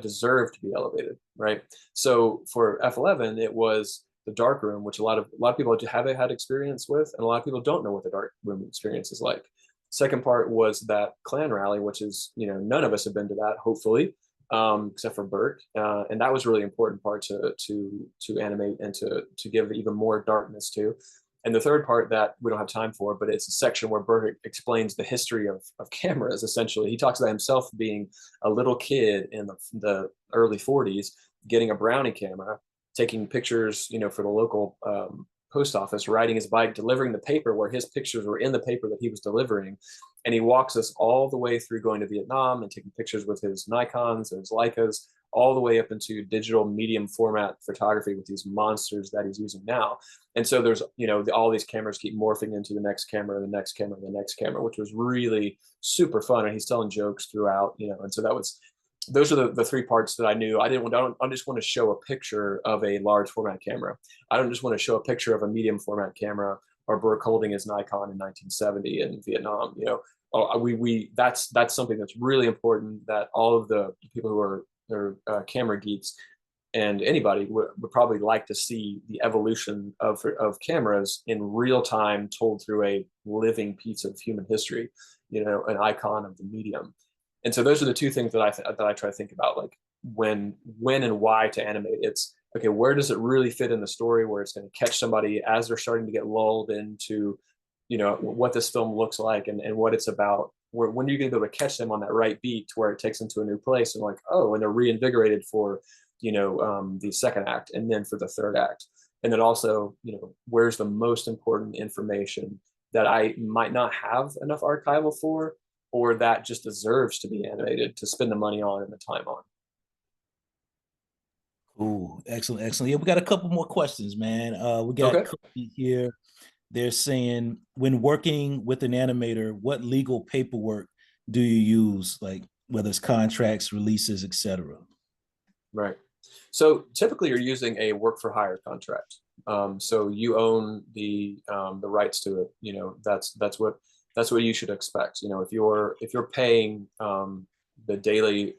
Speaker 2: deserve to be elevated, right? So for F11, it was the dark room, which a lot of people have had experience with, and a lot of people don't know what the dark room experience is like. Second part was that clan rally, which is, none of us have been to that, hopefully, except for Bert, and that was a really important part to animate and to give even more darkness to. And the third part that we don't have time for, but it's a section where Bert explains the history of cameras. Essentially, he talks about himself being a little kid in the early 40s, getting a Brownie camera, taking pictures, for the local post office, riding his bike, delivering the paper where his pictures were in the paper that he was delivering. And he walks us all the way through going to Vietnam and taking pictures with his Nikons and his Leicas, all the way up into digital medium format photography with these monsters that he's using now. And so there's, all these cameras keep morphing into the next camera, the next camera, the next camera, which was really super fun. And he's telling jokes throughout, and so those are the three parts that I knew. I don't just want to show a picture of a large format camera. I don't just want to show a picture of a medium format camera or Burke holding his Nikon in 1970 in Vietnam. That's something that's really important, that all of the people who are camera geeks and anybody would probably like to see the evolution of cameras in real time, told through a living piece of human history, an icon of the medium. And so those are the two things that I try to think about, like when and why to animate. It's okay, where does it really fit in the story, where it's going to catch somebody as they're starting to get lulled into, what this film looks like and what it's about. When are you going to be able to catch them on that right beat to where it takes them to a new place, and like, oh, and they're reinvigorated for, the second act, and then for the third act. And then also, where's the most important information that I might not have enough archival for, or that just deserves to be animated, to spend the money on and the time on.
Speaker 1: Ooh, excellent, excellent. Yeah, we got a couple more questions, man. We got
Speaker 2: Okay.
Speaker 1: Cody here. They're saying, when working with an animator, what legal paperwork do you use, like whether it's contracts, releases, etc.?
Speaker 2: Right. So typically you're using a work for hire contract. So you own the rights to it. That's what you should expect. If you're paying the daily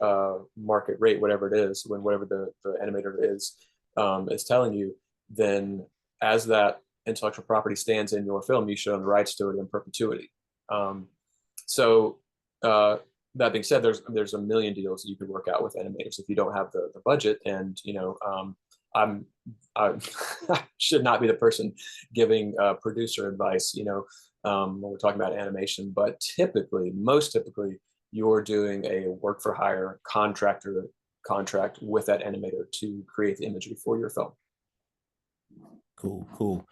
Speaker 2: market rate, whatever it is, whatever the animator is telling you, then as that intellectual property stands in your film, you should own the rights to it in perpetuity. So that being said, there's a million deals that you could work out with animators if you don't have the budget. And I should not be the person giving producer advice, when we're talking about animation. But most typically, you're doing a work for hire contract with that animator to create the imagery for your film.
Speaker 1: Cool, cool.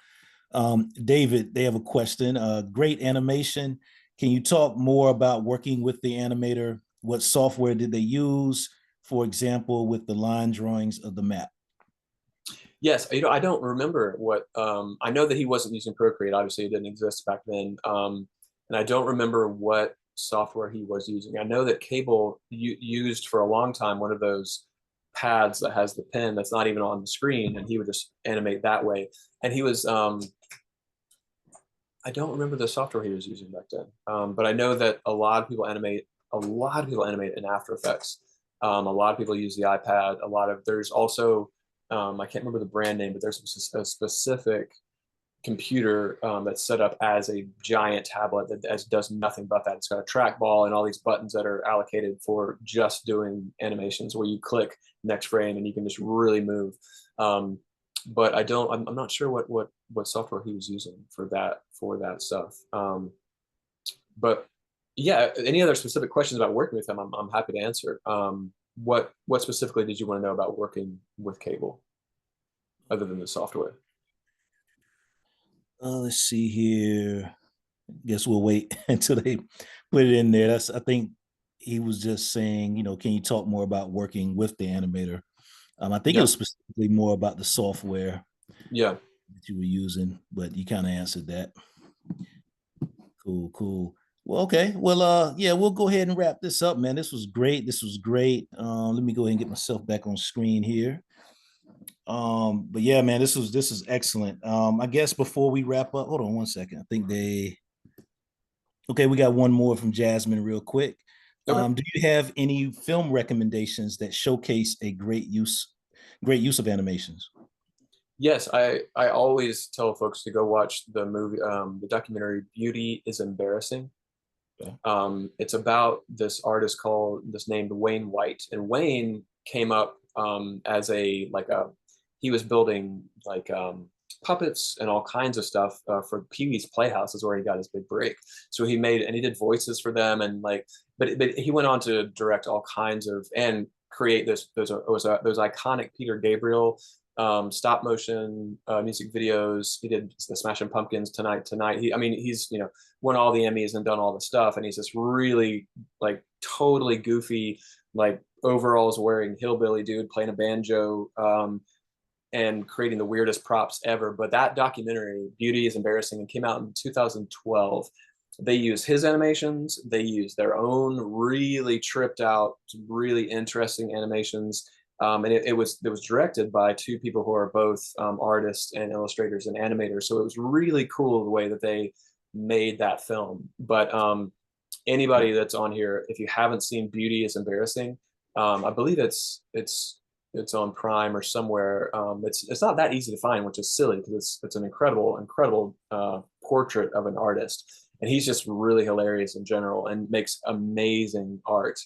Speaker 1: David, they have a question. Great animation. Can you talk more about working with the animator? What software did they use? For example, with the line drawings of the map.
Speaker 2: Yes, I don't remember what. I know that he wasn't using Procreate. Obviously, it didn't exist back then. And I don't remember what software he was using. I know that Cable used for a long time one of those pads that has the pen that's not even on the screen, and he would just animate that way. And he was I don't remember the software he was using back then, but I know that a lot of people animate. A lot of people animate in After Effects. A lot of people use the iPad. There's also I can't remember the brand name, but there's a specific computer that's set up as a giant tablet that does nothing but that. It's got a trackball and all these buttons that are allocated for just doing animations, where you click next frame and you can just really move. But I'm not sure what software he was using for that stuff. But yeah, any other specific questions about working with him, I'm happy to answer. What specifically did you want to know about working with Cable, other than the software?
Speaker 1: Let's see here. Guess we'll wait until they put it in there. I think he was just saying, can you talk more about working with the animator? I think it
Speaker 2: Yeah.
Speaker 1: was specifically more about the software
Speaker 2: Yeah.
Speaker 1: that you were using, but you kind of answered that. Cool, cool. Well, okay. Well, yeah, we'll go ahead and wrap this up, man. This was great. This was great. Let me go ahead and get myself back on screen here. But yeah, man, this is excellent. I guess before we wrap up, hold on one second. I think okay, we got one more from Jasmine real quick.
Speaker 2: Okay.
Speaker 1: Do you have any film recommendations that showcase a great use of animations?
Speaker 2: Yes, I always tell folks to go watch the movie, the documentary "Beauty is Embarrassing."
Speaker 1: Okay.
Speaker 2: It's about this artist named Wayne White, and Wayne came up as he was building puppets and all kinds of stuff for Pee-wee's Playhouse, is where he got his big break. So he did voices for them, and but he went on to direct all kinds of and create those iconic Peter Gabriel stop motion music videos. He did the Smashing Pumpkins, Tonight. He's won all the Emmys and done all the stuff, and he's this really totally goofy, overalls wearing hillbilly dude playing a banjo, and creating the weirdest props ever. But that documentary, Beauty is Embarrassing, and came out in 2012. They use his animations. They use their own really tripped out, really interesting animations. And it was directed by two people who are both artists and illustrators and animators. So it was really cool the way that they made that film. But anybody that's on here, if you haven't seen Beauty is Embarrassing, I believe it's on Prime or somewhere. It's not that easy to find, which is silly because it's an incredible portrait of an artist, and he's just really hilarious in general and makes amazing art.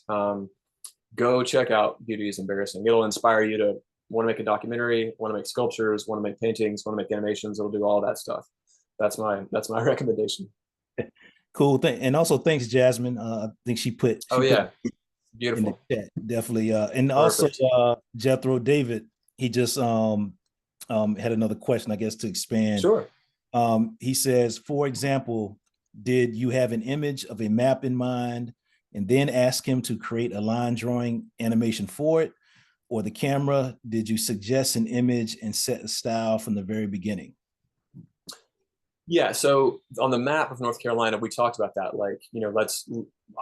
Speaker 2: Go check out Beauty is Embarrassing. It'll inspire you to want to make a documentary, want to make sculptures, want to make paintings, want to make animations. It'll do all that stuff. That's my recommendation.
Speaker 1: Cool thing. And also thanks, Jasmine. I think she put
Speaker 2: Oh yeah,
Speaker 1: in
Speaker 2: beautiful.
Speaker 1: the chat. Definitely. And
Speaker 2: Perfect.
Speaker 1: also Jethro David, he just had another question, I guess, to expand.
Speaker 2: Sure.
Speaker 1: He says, for example, did you have an image of a map in mind and then ask him to create a line drawing animation for it? Or the camera, did you suggest an image and set a style from the very beginning?
Speaker 2: Yeah, so on the map of North Carolina, we talked about that. Like,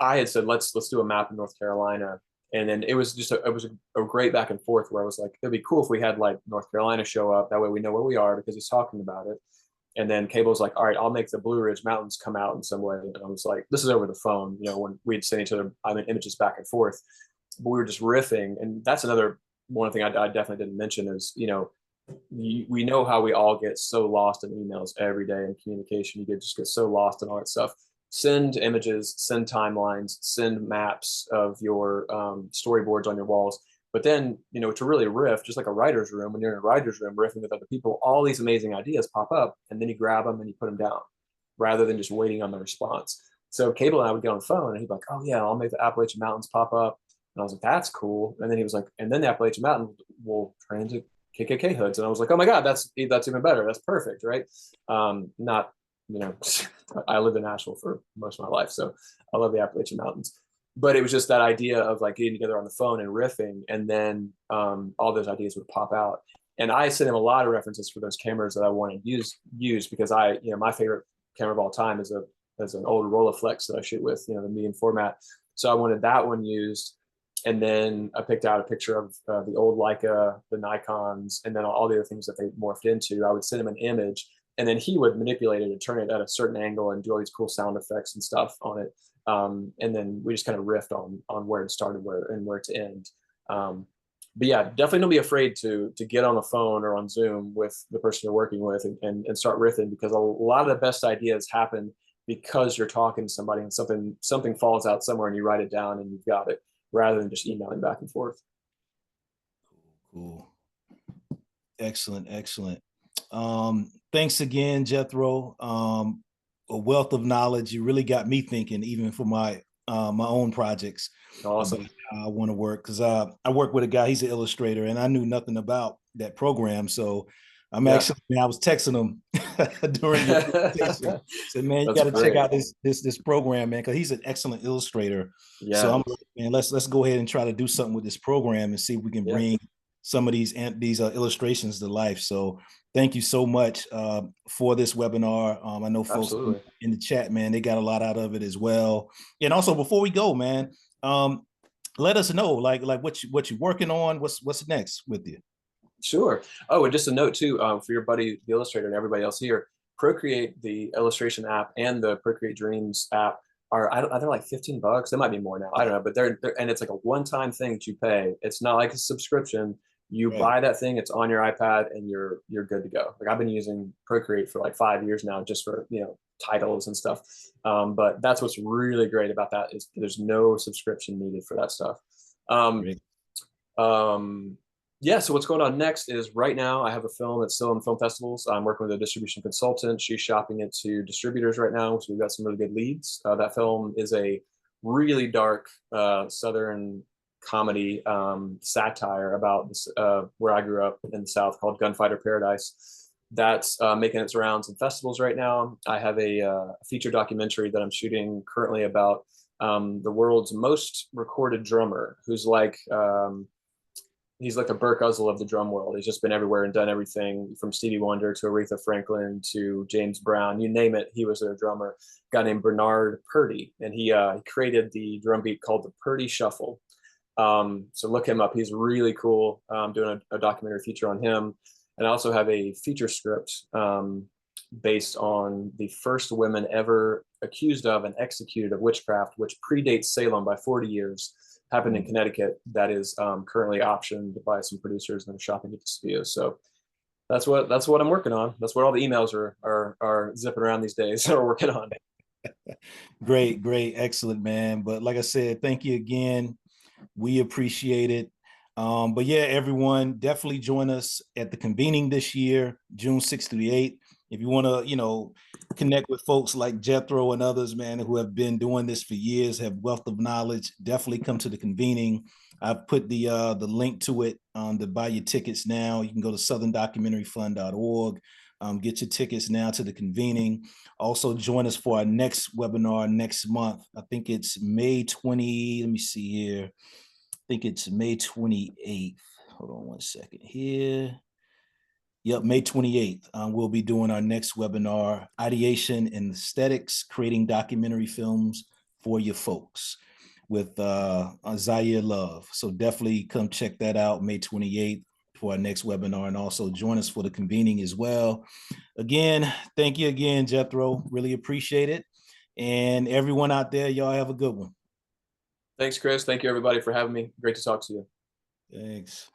Speaker 2: I had said let's do a map of North Carolina, and then it was just it was a great back and forth where I was like, it'd be cool if we had like North Carolina show up. That way we know where we are because he's talking about it. And then Cable was like, all right, I'll make the Blue Ridge Mountains come out in some way. And I was like, this is over the phone, when we'd send each other images back and forth, but we were just riffing. And that's another one thing I definitely didn't mention is, we know how we all get so lost in emails every day in communication. You just get so lost in all that stuff. Send images, send timelines, send maps of your storyboards on your walls. But then, to really riff, just like a writer's room, when you're in a writer's room riffing with other people, all these amazing ideas pop up, and then you grab them and you put them down rather than just waiting on the response. So Cable and I would get on the phone and he'd be like, oh yeah, I'll make the Appalachian Mountains pop up. And I was like, that's cool. And then he was like, and then the Appalachian Mountain will turn into KKK hoods. And I was like, oh my God, that's even better. That's perfect, right? Not, I lived in Nashville for most of my life, so I love the Appalachian Mountains. But it was just that idea of like getting together on the phone and riffing, and then all those ideas would pop out. And I sent him a lot of references for those cameras that I wanted to use because my favorite camera of all time is an old Rolleiflex that I shoot with, the medium format. So I wanted that one used. And then I picked out a picture of the old Leica, the Nikons, and then all the other things that they morphed into. I would send him an image, and then he would manipulate it and turn it at a certain angle and do all these cool sound effects and stuff on it. And then we just kind of riffed on where it started, where to end. But yeah, definitely don't be afraid to get on the phone or on Zoom with the person you're working with and start riffing, because a lot of the best ideas happen because you're talking to somebody and something falls out somewhere and you write it down and you've got it, rather than just emailing back and forth.
Speaker 1: Cool. Excellent. Thanks again, Jethro. A wealth of knowledge. You really got me thinking, even for my own projects.
Speaker 2: Awesome.
Speaker 1: I want to work because I work with a guy. He's an illustrator, and I knew nothing about that program. So I was texting him during your presentation. Said, man, you got to check out this program, man, because he's an excellent illustrator. Yeah. So I'm like, man, let's go ahead and try to do something with this program and see if we can bring some of these illustrations to life. So thank you so much for this webinar. I know folks in the chat, man, they got a lot out of it as well. And also, before we go, man, let us know like what you're working on. What's next with you?
Speaker 2: Sure. Oh, and just a note too, for your buddy, the illustrator, and everybody else here, Procreate, the illustration app, and the Procreate Dreams app are they're like $15. They might be more now. I don't know, but they're and it's like a one-time thing that you pay. It's not like a subscription. You buy that thing, it's on your iPad, and you're good to go. Like I've been using Procreate for like 5 years now, just for titles and stuff. But that's what's really great about that is there's no subscription needed for that stuff. Yeah, so what's going on next is right now I have a film that's still in film festivals. I'm working with a distribution consultant. She's shopping it to distributors right now, so we've got some really good leads. That film is a really dark Southern comedy satire about this, where I grew up in the South, called Gunfighter Paradise. That's making its rounds in festivals right now. I have a feature documentary that I'm shooting currently about the world's most recorded drummer, who's like he's like a Burt Guzzle of the drum world. He's just been everywhere and done everything from Stevie Wonder to Aretha Franklin to James Brown, you name it. He was a drummer. A guy named Bernard Purdie, and he created the drum beat called the Purdie Shuffle. So look him up. He's really cool. I'm doing a documentary feature on him, and I also have a feature script based on the first women ever accused of and executed of witchcraft, which predates Salem by 40 years. Happened in Connecticut. That is currently optioned by some producers and shopping at the studio. So that's what I'm working on. That's what all the emails are zipping around these days that we're working on.
Speaker 1: Great, excellent, man. But like I said, thank you again. We appreciate it. But yeah, everyone, definitely join us at the convening this year, June 6th through the 8th. If you want to, connect with folks like Jethro and others, man, who have been doing this for years, have wealth of knowledge, definitely come to the convening. I've put the link to it to buy your tickets now. You can go to southerndocumentaryfund.org. Get your tickets now to the convening. Also join us for our next webinar next month. I think it's May 20. Let me see here. I think it's May 28th. Hold on one second here. Yep, May 28th. We'll be doing our next webinar, Ideation and Aesthetics, Creating Documentary Films for Your Folks, with Zaire Love. So definitely come check that out, May 28th, for our next webinar, and also join us for the convening as well. Again, thank you again, Jethro. Really appreciate it. And everyone out there, y'all have a good one.
Speaker 2: Thanks, Chris. Thank you, everybody, for having me. Great to talk to you.
Speaker 1: Thanks.